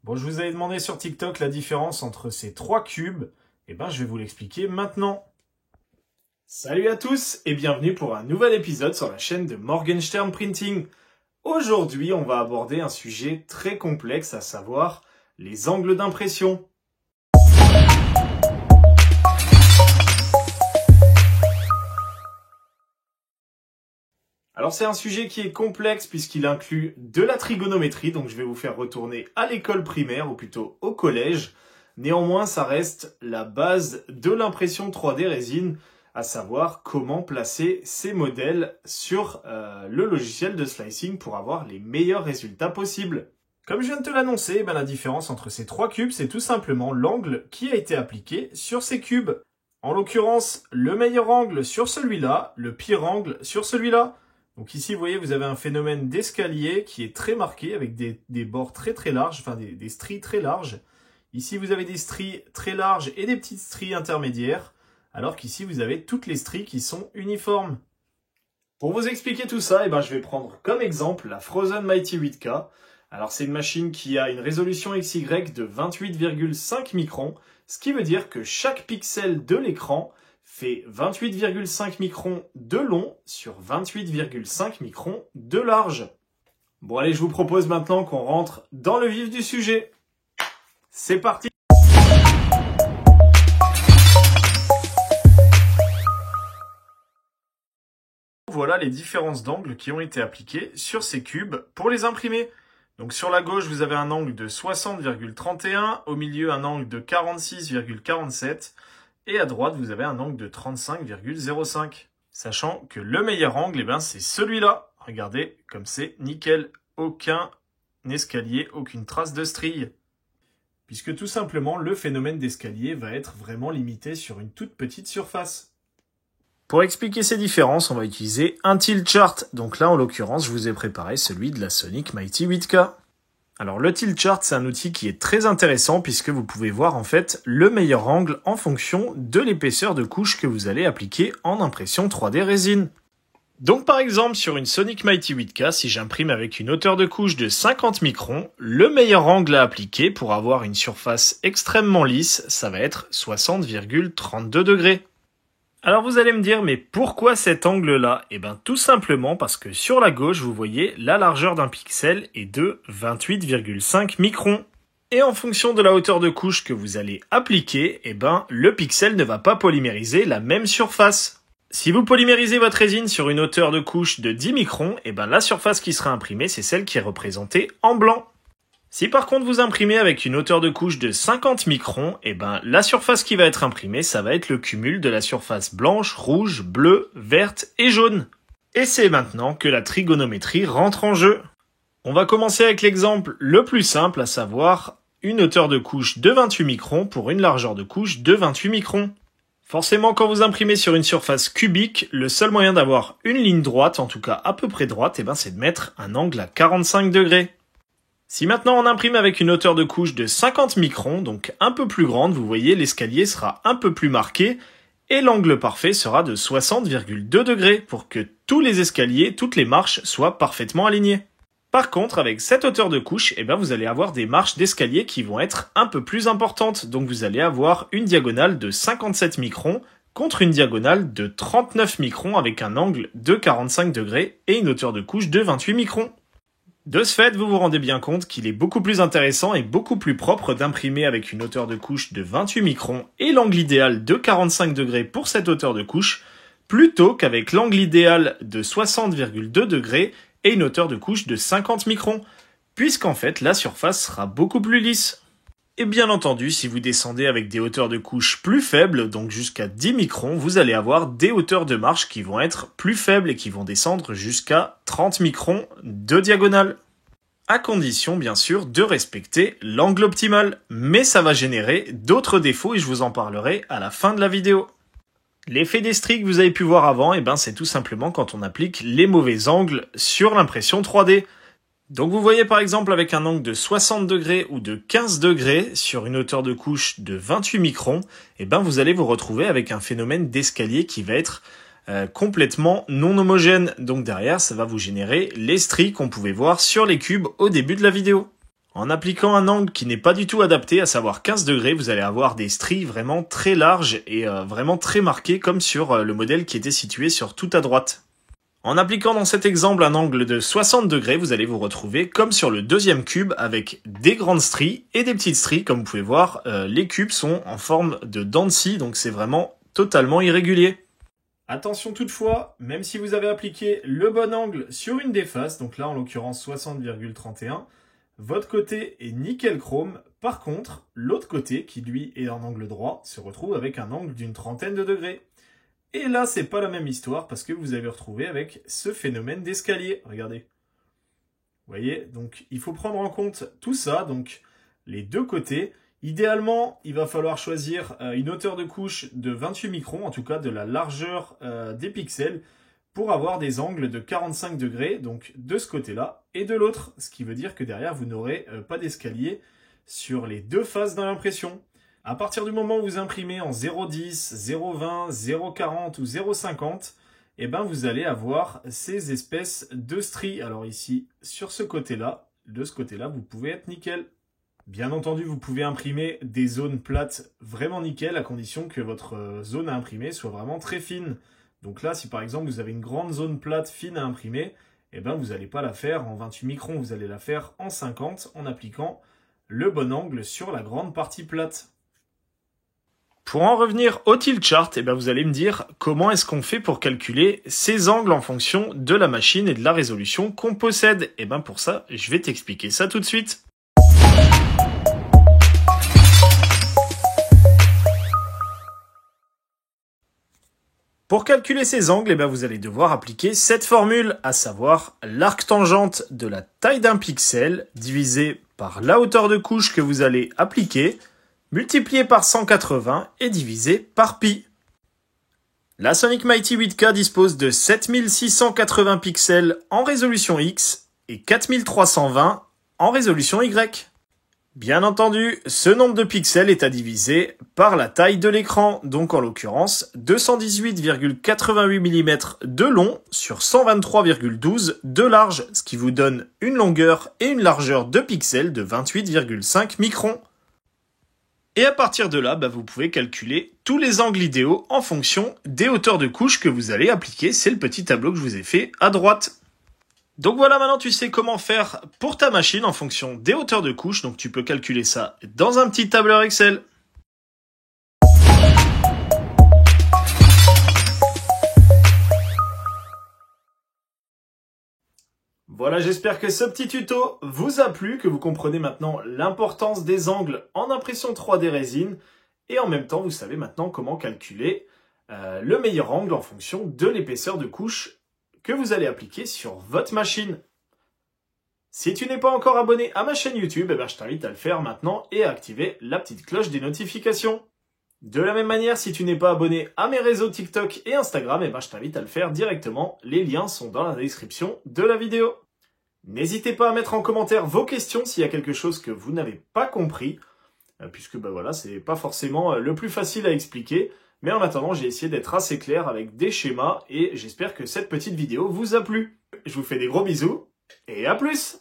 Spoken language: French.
Bon, je vous avais demandé sur TikTok la différence entre ces trois cubes. Je vais vous l'expliquer maintenant. Salut à tous et bienvenue pour un nouvel épisode sur la chaîne de Morgenstern Printing. Aujourd'hui, on va aborder un sujet très complexe, à savoir les angles d'impression. Alors c'est un sujet qui est complexe puisqu'il inclut de la trigonométrie, donc je vais vous faire retourner à l'école primaire ou plutôt au collège. Néanmoins, ça reste la base de l'impression 3D résine, à savoir comment placer ces modèles sur le logiciel de slicing pour avoir les meilleurs résultats possibles. Comme je viens de te l'annoncer, la différence entre ces trois cubes, c'est tout simplement l'angle qui a été appliqué sur ces cubes. En l'occurrence, le meilleur angle sur celui-là, le pire angle sur celui-là. Donc ici, vous voyez, vous avez un phénomène d'escalier qui est très marqué avec des bords très larges, enfin des stries très larges. Ici, vous avez des stries très larges et des petites stries intermédiaires, alors qu'ici, vous avez toutes les stries qui sont uniformes. Pour vous expliquer tout ça, je vais prendre comme exemple la Frozen Mighty 8K. Alors c'est une machine qui a une résolution XY de 28,5 microns, ce qui veut dire que chaque pixel de l'écran fait 28,5 microns de long sur 28,5 microns de large. Bon allez, je vous propose maintenant qu'on rentre dans le vif du sujet. C'est parti! Voilà les différences d'angles qui ont été appliquées sur ces cubes pour les imprimer. Donc sur la gauche, vous avez un angle de 60,31, au milieu un angle de 46,47 et à droite, vous avez un angle de 35,05. Sachant que le meilleur angle, c'est celui-là. Regardez, comme c'est nickel, aucun escalier, aucune trace de strie. Puisque tout simplement, le phénomène d'escalier va être vraiment limité sur une toute petite surface. Pour expliquer ces différences, on va utiliser un tilt chart. Donc là, en l'occurrence, je vous ai préparé celui de la Sonic Mighty 8K. Alors le tilt chart, c'est un outil qui est très intéressant puisque vous pouvez voir en fait le meilleur angle en fonction de l'épaisseur de couche que vous allez appliquer en impression 3D résine. Donc par exemple, sur une Sonic Mighty 8K, si j'imprime avec une hauteur de couche de 50 microns, le meilleur angle à appliquer pour avoir une surface extrêmement lisse, ça va être 60,32 degrés. Alors vous allez me dire, mais pourquoi cet angle-là? Tout simplement parce que sur la gauche, vous voyez, la largeur d'un pixel est de 28,5 microns. Et en fonction de la hauteur de couche que vous allez appliquer, le pixel ne va pas polymériser la même surface. Si vous polymérisez votre résine sur une hauteur de couche de 10 microns, la surface qui sera imprimée, c'est celle qui est représentée en blanc. Si par contre vous imprimez avec une hauteur de couche de 50 microns, la surface qui va être imprimée, ça va être le cumul de la surface blanche, rouge, bleue, verte et jaune. Et c'est maintenant que la trigonométrie rentre en jeu. On va commencer avec l'exemple le plus simple, à savoir une hauteur de couche de 28 microns pour une largeur de couche de 28 microns. Forcément, quand vous imprimez sur une surface cubique, le seul moyen d'avoir une ligne droite, en tout cas à peu près droite, c'est de mettre un angle à 45 degrés. Si maintenant on imprime avec une hauteur de couche de 50 microns, donc un peu plus grande, vous voyez l'escalier sera un peu plus marqué et l'angle parfait sera de 60,2 degrés pour que tous les escaliers, toutes les marches soient parfaitement alignées. Par contre, avec cette hauteur de couche, vous allez avoir des marches d'escalier qui vont être un peu plus importantes. Donc vous allez avoir une diagonale de 57 microns contre une diagonale de 39 microns avec un angle de 45 degrés et une hauteur de couche de 28 microns. De ce fait, vous vous rendez bien compte qu'il est beaucoup plus intéressant et beaucoup plus propre d'imprimer avec une hauteur de couche de 28 microns et l'angle idéal de 45 degrés pour cette hauteur de couche, plutôt qu'avec l'angle idéal de 60,2 degrés et une hauteur de couche de 50 microns, puisqu'en fait la surface sera beaucoup plus lisse. Et bien entendu, si vous descendez avec des hauteurs de couche plus faibles, donc jusqu'à 10 microns, vous allez avoir des hauteurs de marche qui vont être plus faibles et qui vont descendre jusqu'à 30 microns de diagonale. À condition, bien sûr, de respecter l'angle optimal. Mais ça va générer d'autres défauts et je vous en parlerai à la fin de la vidéo. L'effet des stries que vous avez pu voir avant, c'est tout simplement quand on applique les mauvais angles sur l'impression 3D. Donc vous voyez par exemple avec un angle de 60 degrés ou de 15 degrés sur une hauteur de couche de 28 microns, vous allez vous retrouver avec un phénomène d'escalier qui va être complètement non homogène. Donc derrière, ça va vous générer les stries qu'on pouvait voir sur les cubes au début de la vidéo. En appliquant un angle qui n'est pas du tout adapté, à savoir 15 degrés, vous allez avoir des stries vraiment très larges et vraiment très marquées comme sur le modèle qui était situé sur tout à droite. En appliquant dans cet exemple un angle de 60 degrés, vous allez vous retrouver comme sur le deuxième cube avec des grandes stries et des petites stries. Comme vous pouvez voir, les cubes sont en forme de dents de scie, donc c'est vraiment totalement irrégulier. Attention toutefois, même si vous avez appliqué le bon angle sur une des faces, donc là en l'occurrence 60,31, votre côté est nickel chrome. Par contre, l'autre côté, qui lui est en angle droit, se retrouve avec un angle d'une trentaine de degrés. Et là, c'est pas la même histoire parce que vous avez retrouvé avec ce phénomène d'escalier. Regardez. Vous voyez, donc il faut prendre en compte tout ça, donc les deux côtés. Idéalement, il va falloir choisir une hauteur de couche de 28 microns, en tout cas de la largeur des pixels, pour avoir des angles de 45 degrés, donc de ce côté-là et de l'autre. Ce qui veut dire que derrière, vous n'aurez pas d'escalier sur les deux faces de l'impression. À partir du moment où vous imprimez en 0,10, 0,20, 0,40 ou 0,50, eh ben vous allez avoir ces espèces de stries. Alors ici, sur ce côté-là, de ce côté-là, vous pouvez être nickel. Bien entendu, vous pouvez imprimer des zones plates vraiment nickel à condition que votre zone à imprimer soit vraiment très fine. Donc là, si par exemple vous avez une grande zone plate fine à imprimer, eh ben vous n'allez pas la faire en 28 microns, vous allez la faire en 50 en appliquant le bon angle sur la grande partie plate. Pour en revenir au tilt chart, vous allez me dire comment est-ce qu'on fait pour calculer ces angles en fonction de la machine et de la résolution qu'on possède. Et pour ça, je vais t'expliquer ça tout de suite. Pour calculer ces angles, vous allez devoir appliquer cette formule, à savoir l'arc tangente de la taille d'un pixel divisé par la hauteur de couche que vous allez appliquer, multiplié par 180 et divisé par pi. La Sonic Mighty 8K dispose de 7680 pixels en résolution X et 4320 en résolution Y. Bien entendu, ce nombre de pixels est à diviser par la taille de l'écran, donc en l'occurrence 218,88 mm de long sur 123,12 de large, ce qui vous donne une longueur et une largeur de pixels de 28,5 microns. Et à partir de là, vous pouvez calculer tous les angles idéaux en fonction des hauteurs de couche que vous allez appliquer. C'est le petit tableau que je vous ai fait à droite. Donc voilà, maintenant tu sais comment faire pour ta machine en fonction des hauteurs de couche. Donc tu peux calculer ça dans un petit tableur Excel. Voilà, j'espère que ce petit tuto vous a plu, que vous comprenez maintenant l'importance des angles en impression 3D résine. Et en même temps, vous savez maintenant comment calculer le meilleur angle en fonction de l'épaisseur de couche que vous allez appliquer sur votre machine. Si tu n'es pas encore abonné à ma chaîne YouTube, je t'invite à le faire maintenant et à activer la petite cloche des notifications. De la même manière, si tu n'es pas abonné à mes réseaux TikTok et Instagram, je t'invite à le faire directement. Les liens sont dans la description de la vidéo. N'hésitez pas à mettre en commentaire vos questions s'il y a quelque chose que vous n'avez pas compris, puisque voilà, c'est pas forcément le plus facile à expliquer. Mais en attendant, j'ai essayé d'être assez clair avec des schémas et j'espère que cette petite vidéo vous a plu. Je vous fais des gros bisous et à plus!